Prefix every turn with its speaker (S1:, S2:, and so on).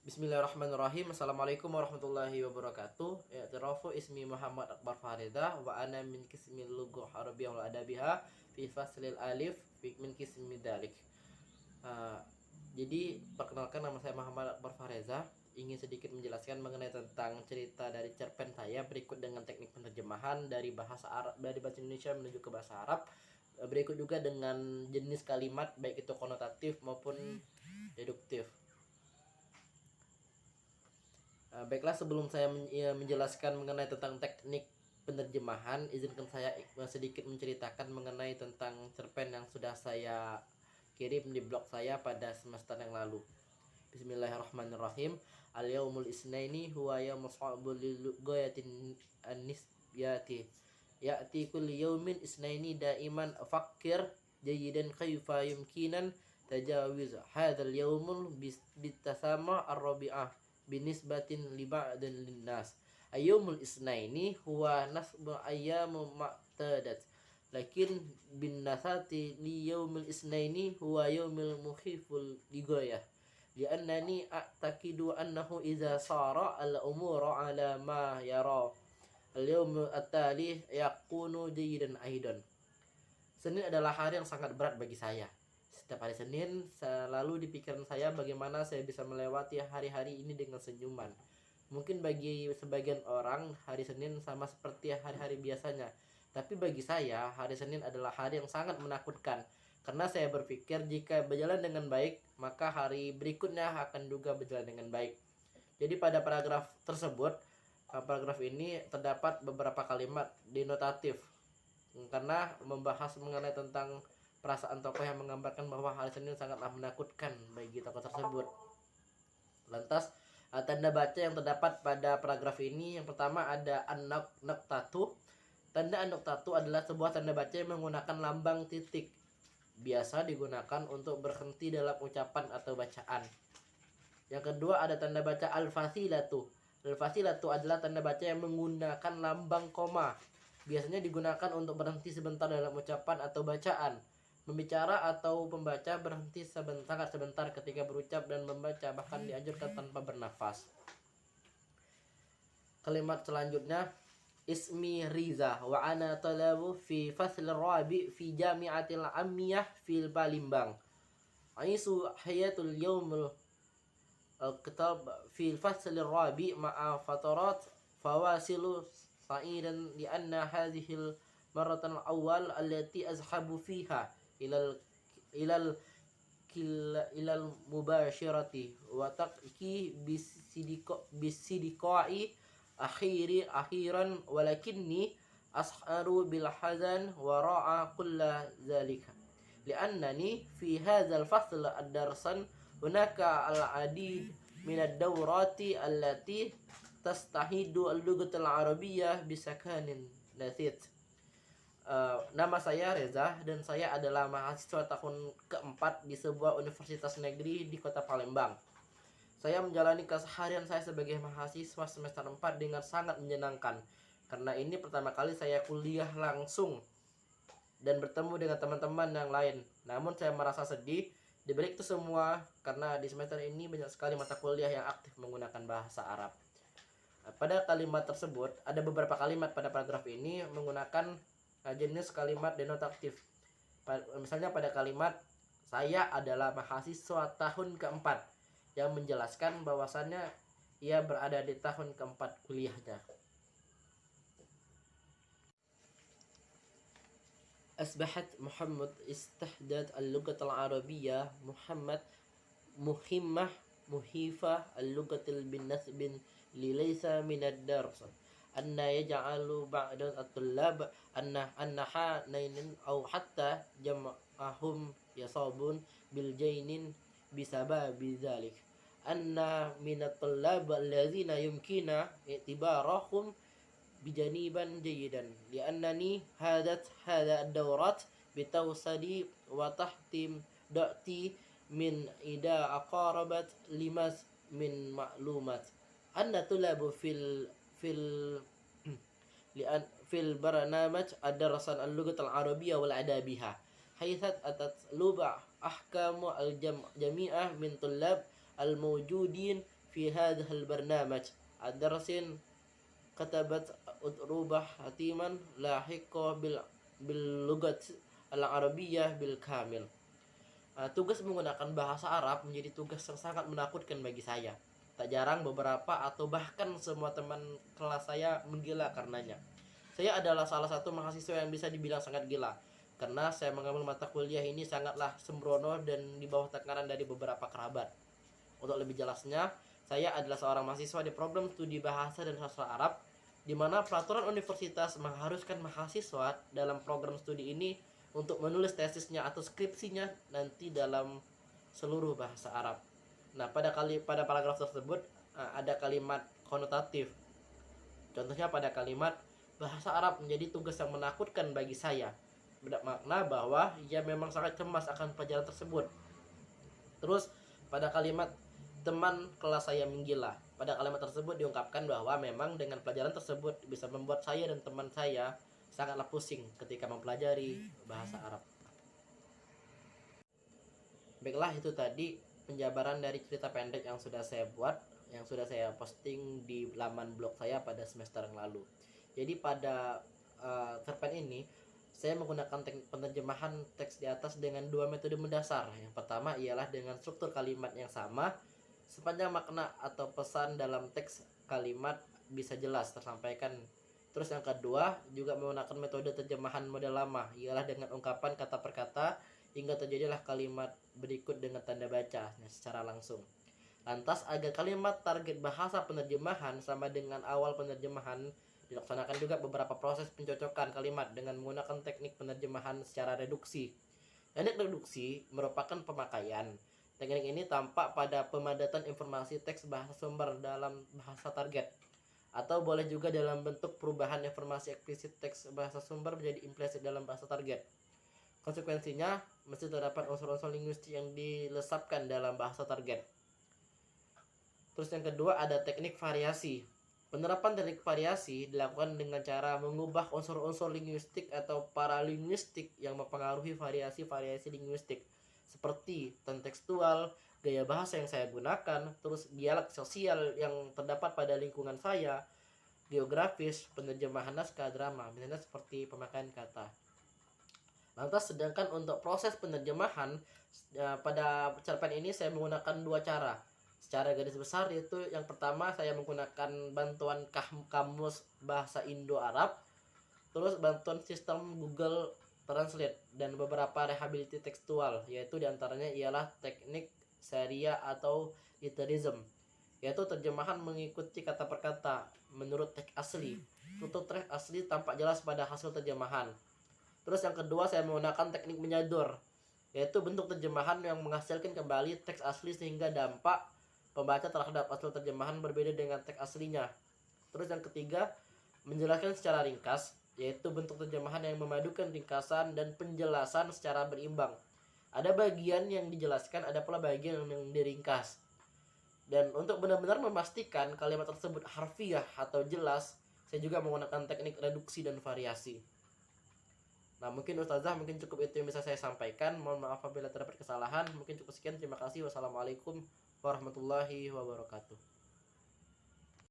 S1: Bismillahirrahmanirrahim. Assalamualaikum warahmatullahi wabarakatuh. I'tirafu ismi Muhammad Akbar Farida wa ana min kismi lughah arabiyyah wal adabiha fi faslil alif min kismi dalik. Jadi perkenalkan, nama saya Muhammad Akbar Fareza. Ingin sedikit menjelaskan mengenai tentang cerita dari cerpen saya berikut dengan teknik penerjemahan dari bahasa Arab, dari bahasa Indonesia menuju ke bahasa Arab. Berikut juga dengan jenis kalimat baik itu konotatif maupun deduktif. Baiklah, sebelum saya menjelaskan mengenai tentang teknik penerjemahan, izinkan saya sedikit menceritakan mengenai tentang cerpen yang sudah saya kirim di blog saya pada semester yang lalu. Bismillahirrahmanirrahim. Al-yaumul isnaini huwa yaumus sa'bul lil-ghayatin an-nisbiyati. Ya'ti kulli yaumin isnaini daiman afakkir jayidan kayfa yumkinan tajawiz hadzal yaumul bitasama ar-rabi'ah binisbatin li ba'din linnas. Ayyumul isnaini huwa nasbu ayyamu ma'tadat, lakin bin nasati li yaumil isnaini huwa yaumil mukhiful ligayah, li'annani a'taqidu annahu idza sara al-umura ala ma yara al-yawm at-tali yakunu jayidan aidan. Senin adalah hari yang sangat berat bagi saya. Setiap hari Senin selalu di pikiran saya bagaimana saya bisa melewati hari-hari ini dengan senyuman. Mungkin bagi sebagian orang hari Senin sama seperti hari-hari biasanya, tapi bagi saya hari Senin adalah hari yang sangat menakutkan. Karena saya berpikir jika berjalan dengan baik, maka hari berikutnya akan juga berjalan dengan baik. Jadi pada paragraf tersebut, paragraf ini terdapat beberapa kalimat denotatif karena membahas mengenai tentang perasaan tokoh yang menggambarkan bahwa hari Senin sangatlah menakutkan bagi tokoh tersebut. Lantas, tanda baca yang terdapat pada paragraf ini, yang pertama ada an-nuqtatu. Tanda an-nuqtatu adalah sebuah tanda baca yang menggunakan lambang titik. Biasa digunakan untuk berhenti dalam ucapan atau bacaan. Yang kedua ada tanda baca al-fasilatu. Al-fasilatu adalah tanda baca yang menggunakan lambang koma. Biasanya digunakan untuk berhenti sebentar dalam ucapan atau bacaan. Membicara atau pembaca berhenti sangat sebentar ketika berucap dan membaca, bahkan dianjurkan tanpa bernafas. Kalimat selanjutnya, ismi Riza wa ana talabu fi fasl rabi fi jami'atil amiyah fil Palembang. Aisu hayatul yawmul kitab fil fasl rabi ma'a fatarat fawasilu sa'idan li anna hadhil maratan awal allati azhabu fiha ilal mubashirati wa taqki bisidiqai akhiran walakinni asharu bil hazan wa ra'a kulla zalika li'annani fi hadzal fasl ad-darsan hunaka al-adid min ad-dawrati allati tastahidu al-lughatal arabiyyah bisakanin nathit. Nama saya Reza dan saya adalah mahasiswa tahun keempat di sebuah universitas negeri di kota Palembang. Saya menjalani keseharian saya sebagai mahasiswa semester 4 dengan sangat menyenangkan. Karena ini pertama kali saya kuliah langsung dan bertemu dengan teman-teman yang lain. Namun saya merasa sedih di balik itu semua karena di semester ini banyak sekali mata kuliah yang aktif menggunakan bahasa Arab. Pada kalimat tersebut ada beberapa kalimat pada paragraf ini menggunakan jenis kalimat denotatif. Misalnya pada kalimat saya adalah mahasiswa tahun keempat, yang menjelaskan bahwasannya ia berada di tahun keempat kuliahnya. Asbahat Muhammad istahdat al-lughat al-arabiyyah Muhammad muhimmah muhifah al-lughatil bin nasbin li laysa min ad-dars anna yaj'alu ba'da at-tullab annaha nainin aw hatta jam'ahum yasabun bil jainin bisababi dzalik anna min at-tullab allazina yumkina i'tibarahum bijaniban jayidan li'annani hadha ad-dawrat bitawsadi wa tahtim da'ti min ida aqarabat limas min ma'lumat anna tulabu fil برنامج الدراسة اللغة العربية والأدابية حيث أتطلب أحكام الجميع من طلاب الموجودين في هذا البرنامج الدرس كتبت أطروبة حتيما لاحقة باللغة العربية بالكامل. Tugas menggunakan bahasa Arab menjadi tugas yang sangat menakutkan bagi saya. Tak jarang beberapa atau bahkan semua teman kelas saya menggila karenanya. Saya adalah salah satu mahasiswa yang bisa dibilang sangat gila, karena saya mengambil mata kuliah ini sangatlah sembrono dan di bawah tekanan dari beberapa kerabat. Untuk lebih jelasnya, saya adalah seorang mahasiswa di program studi bahasa dan sastra Arab, di mana peraturan universitas mengharuskan mahasiswa dalam program studi ini untuk menulis tesisnya atau skripsinya nanti dalam seluruh bahasa Arab. Nah, pada paragraf tersebut ada kalimat konotatif. Contohnya pada kalimat bahasa Arab menjadi tugas yang menakutkan bagi saya. Bermakna bahwa ia memang sangat cemas akan pelajaran tersebut. Terus pada kalimat teman kelas saya menggila. Pada kalimat tersebut diungkapkan bahwa memang dengan pelajaran tersebut bisa membuat saya dan teman saya sangatlah pusing ketika mempelajari bahasa Arab. Baiklah, itu tadi penjabaran dari cerita pendek yang sudah saya buat, yang sudah saya posting di laman blog saya pada semester yang lalu. Jadi pada cerpen ini saya menggunakan teknik penerjemahan teks di atas dengan dua metode mendasar. Yang pertama ialah dengan struktur kalimat yang sama sepanjang makna atau pesan dalam teks kalimat bisa jelas tersampaikan. Terus yang kedua juga menggunakan metode terjemahan model lama, ialah dengan ungkapan kata per kata hingga terjadilah kalimat berikut dengan tanda baca secara langsung. Lantas agar kalimat target bahasa penerjemahan sama dengan awal penerjemahan, dilaksanakan juga beberapa proses pencocokan kalimat dengan menggunakan teknik penerjemahan secara reduksi. Teknik reduksi merupakan pemakaian. Teknik ini tampak pada pemadatan informasi teks bahasa sumber dalam bahasa target, atau boleh juga dalam bentuk perubahan informasi eksplisit teks bahasa sumber menjadi implisit dalam bahasa target. Konsekuensinya, mesti terdapat unsur-unsur linguistik yang dilesapkan dalam bahasa target. Terus yang kedua ada teknik variasi. Penerapan teknik variasi dilakukan dengan cara mengubah unsur-unsur linguistik atau paralinguistik yang mempengaruhi variasi-variasi linguistik, seperti tone tekstual, gaya bahasa yang saya gunakan, terus dialog sosial yang terdapat pada lingkungan saya, geografis, penerjemahan naskah drama, misalnya seperti pemakaian kata. Lantas sedangkan untuk proses penerjemahan pada cerpen ini saya menggunakan dua cara. Secara garis besar yaitu yang pertama saya menggunakan bantuan kamus bahasa Indo-Arab, terus bantuan sistem Google Translate dan beberapa rehabilitasi tekstual, yaitu diantaranya ialah teknik Sharia atau literism, yaitu terjemahan mengikuti kata per kata menurut teks asli. Untuk teks asli tampak jelas pada hasil terjemahan. Terus yang kedua saya menggunakan teknik menyadur, yaitu bentuk terjemahan yang menghasilkan kembali teks asli sehingga dampak pembaca terhadap hasil terjemahan berbeda dengan teks aslinya. Terus yang ketiga menjelaskan secara ringkas, yaitu bentuk terjemahan yang memadukan ringkasan dan penjelasan secara berimbang. Ada bagian yang dijelaskan, ada pula bagian yang diringkas. Dan untuk benar-benar memastikan kalimat tersebut harfiah atau jelas, saya juga menggunakan teknik reduksi dan variasi. Nah, mungkin Ustazah, mungkin cukup itu yang bisa saya sampaikan. Mohon maaf apabila terdapat kesalahan. Mungkin cukup sekian. Terima kasih. Wassalamualaikum warahmatullahi wabarakatuh.